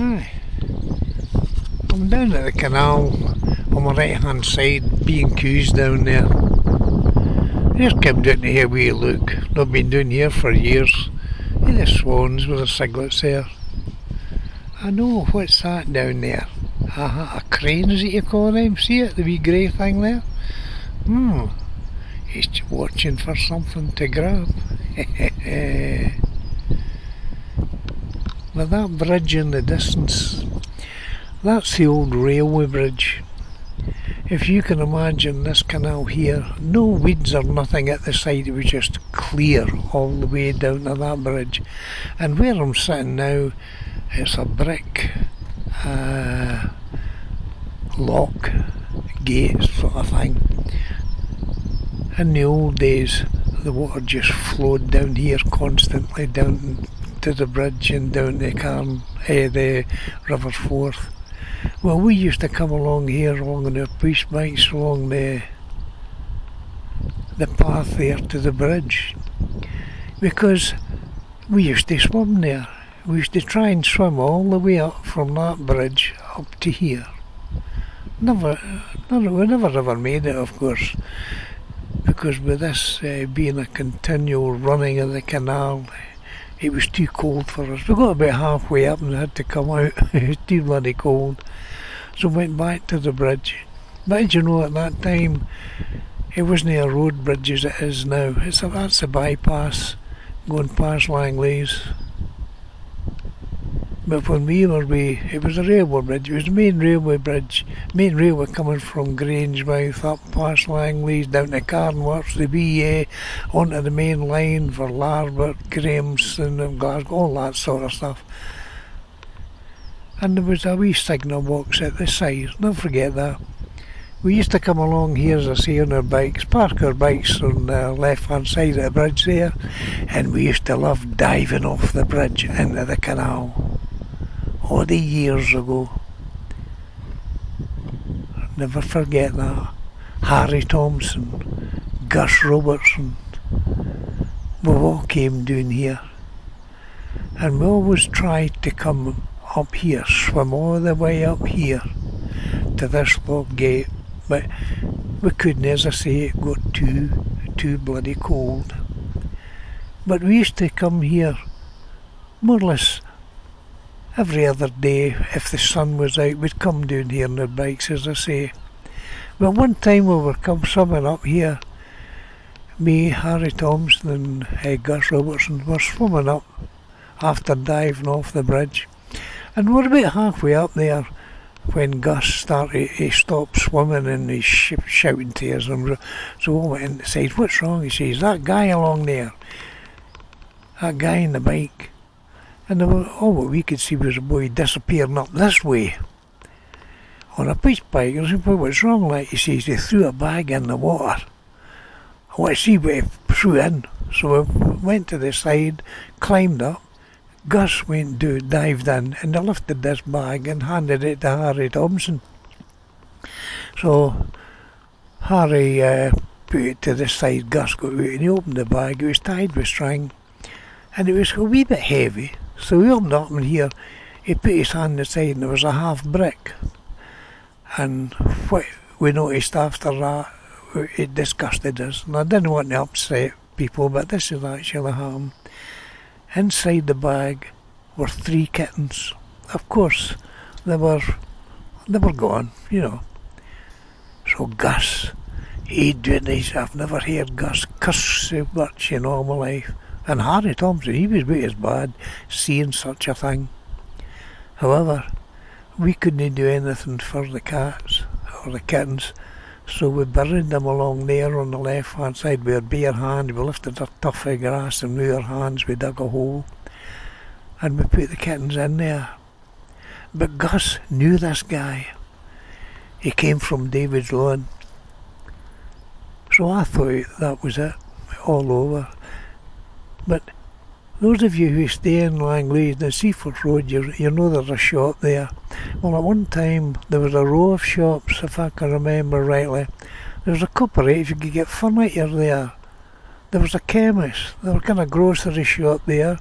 Aye. I'm down at the canal on my right hand side, B&Q's down there. Just come down to have a wee look. I've been down here for years. See the swans with their ciglets there. I know, what's that down there? A crane is it you call them? See it, the wee grey thing there? He's watching for something to grab. With that bridge in the distance, that's the old railway bridge. If you can imagine this canal here, no weeds or nothing at the side, it was just clear all the way down to that bridge. And where I'm sitting now, it's a brick lock gate sort of thing. In the old days, the water just flowed down here constantly, down to the bridge and down to the River Forth. Well, we used to come along here, along on our push bikes, along the path there to the bridge, because we used to swim there. We used to try and swim all the way up from that bridge up to here. We never ever made it, of course, because with this being a continual running of the canal, it was too cold for us. We got about halfway up and had to come out. It was too bloody cold. So we went back to the bridge. But as you know, at that time, it wasn't a road bridge as it is now. That's a bypass going past Langley's. But when we were it was a railway bridge. It was the main railway bridge. Main railway coming from Grangemouth up past Langley's down to Carnworth, the BA, onto the main line for Larbert, Grahamson and Glasgow, all that sort of stuff. And there was a wee signal box at the side. Don't forget that. We used to come along here, as I say, on our bikes, park our bikes on the left-hand side of the bridge there, and we used to love diving off the bridge into the canal. All the years ago. Never forget that. Harry Thompson, Gus Robertson, we all came down here. And we always tried to come up here, swim all the way up here to this lock gate. But we couldn't, as I say, it got too bloody cold. But we used to come here more or less every other day. If the sun was out, we'd come down here on our bikes, as I say. But one time we were swimming up here, me, Harry Thompson and Gus Robertson were swimming up after diving off the bridge. And we're about halfway up there when Gus he stopped swimming and he's shouting to us. So we went in and said, "What's wrong?" He says, "That guy along there, that guy on the bike." And all what we could see was a boy disappearing up this way on a push bike. I said, "Well, what's wrong?" Like he says, he threw a bag in the water. I want to see what he threw in. So we went to the side, climbed up. Gus dived in and they lifted this bag and handed it to Harry Thompson. So Harry put it to the side, Gus got out and he opened the bag. It was tied with string and it was a wee bit heavy. So he opened up and here he put his hand aside and there was a half brick. And what we noticed after that, it disgusted us. And I didn't want to upset people, but this is actually happened. Inside the bag were 3 kittens. Of course, they were gone, you know. So Gus, he'd do this. I've never heard Gus cuss so much in all my life. And Harry Thompson, he was about as bad seeing such a thing. However, we couldn't do anything for the cats or the kittens. So we buried them along there on the left-hand side with our bare hand. We lifted a tuft of grass and with our hands we dug a hole and we put the kittens in there. But Gus knew this guy. He came from David's Lawn. So I thought that was it, all over. But those of you who stay in Langley, the Seaforth Road, you know there's a shop there. Well, at one time there was a row of shops, if I can remember rightly. There was a cooperative, you could get furniture there. There was a chemist, there was a kind of grocery shop there.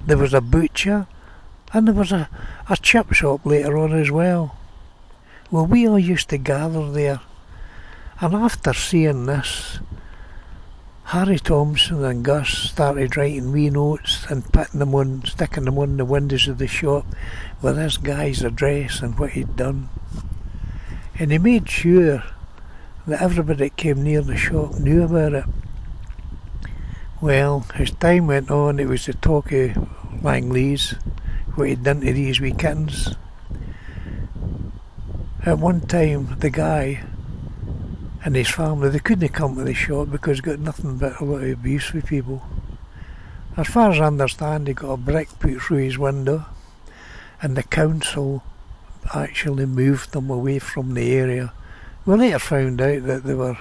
There was a butcher, And there was a chip shop later on as well. Well, we all used to gather there. And after seeing this, Harry Thompson and Gus started writing wee notes and sticking them on the windows of the shop with this guy's address and what he'd done. And he made sure that everybody that came near the shop knew about it. Well, as time went on, it was the talk of Langley's, what he'd done to these wee kittens. At one time, the guy and his family, they couldn't come to the shop because he got nothing but a lot of abuse with people. As far as I understand, he got a brick put through his window, and the council actually moved them away from the area. We later found out that they were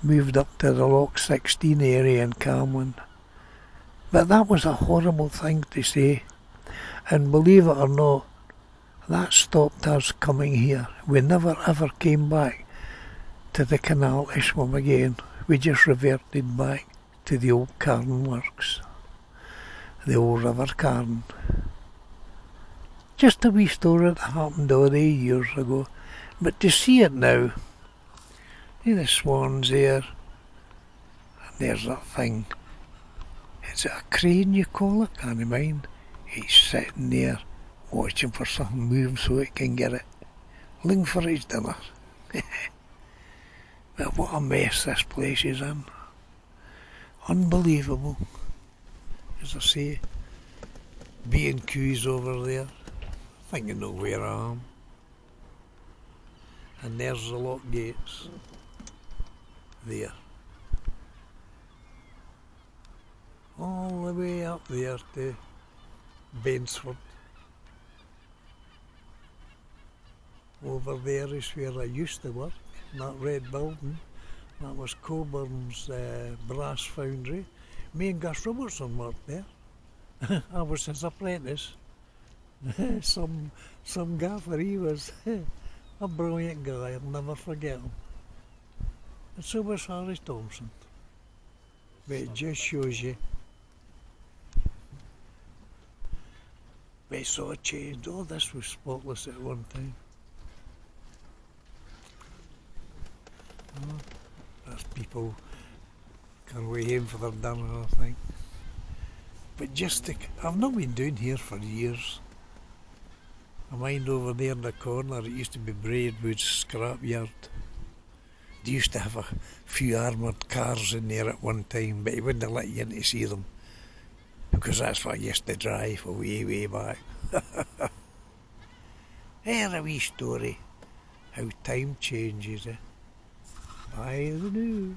moved up to the Loch 16 area in Camlin. But that was a horrible thing to say, and believe it or not, that stopped us coming here. We never ever came back to the canal to swim again. We just reverted back to the old Carn works, the old River Carn. Just a wee story that happened all these years ago, but to see it now, see the swans there, and there's that thing. Is it a crane you call it? Can't mind. He's sitting there watching for something moving so it can get it, looking for his dinner. But what a mess this place is in. Unbelievable. As I say, B&Q's over there. I think you know where I am. And there's the lock gates. There. All the way up there to Bainsford. Over there is where I used to work. That red building, that was Coburn's brass foundry. Me and Gus Robertson worked there. I was his apprentice. some gaffer he was. A brilliant guy, I'll never forget him. And so was Harry Thompson. But it just shows you. But it's all changed. All this was spotless at one time. There's people can way home for their dinner, I think. But I've not been down here for years. I mind over there in the corner, it used to be Braidwood's scrapyard. They used to have a few armoured cars in there at one time, but he wouldn't let you in to see them, because that's what I used to drive way back. Here's a wee story, how time changes, eh? I don't know.